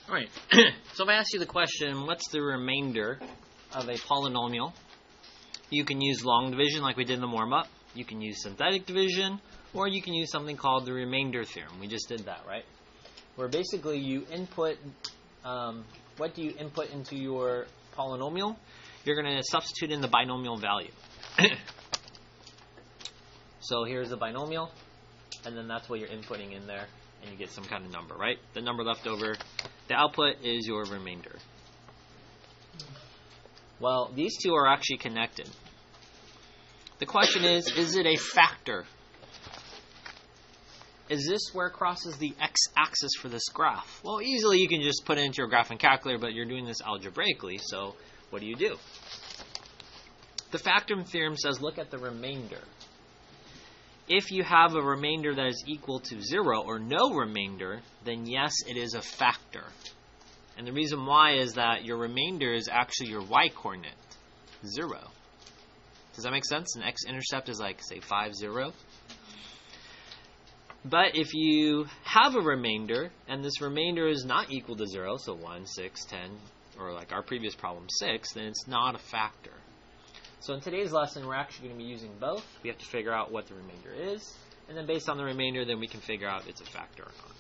Alright, so if I ask you the question, what's the remainder of a polynomial? You can use long division like we did in the warm-up. You can use synthetic division, or you can use something called the remainder theorem. We just did that, right? Where basically you input, what do you input into your polynomial? You're going to substitute in the binomial value. So here's the binomial, and then that's what you're inputting in there, and you get some kind of number, right? The number left over, the output is your remainder. Well, these two are actually connected. The question is it a factor? Is this where it crosses the x-axis for this graph? Well, easily you can just put it into your graphing calculator, but you're doing this algebraically, so what do? The factor theorem says look at the remainder. If you have a remainder that is equal to 0 or no remainder, then yes, it is a factor. And the reason why is that your remainder is actually your y-coordinate, 0. Does that make sense? An x-intercept is like, say, 5, 0. But if you have a remainder, and this remainder is not equal to 0, so 1, 6, 10, or like our previous problem, 6, then it's not a factor. So in today's lesson, we're actually going to be using both. We have to figure out what the remainder is, and then based on the remainder, then we can figure out if it's a factor or not.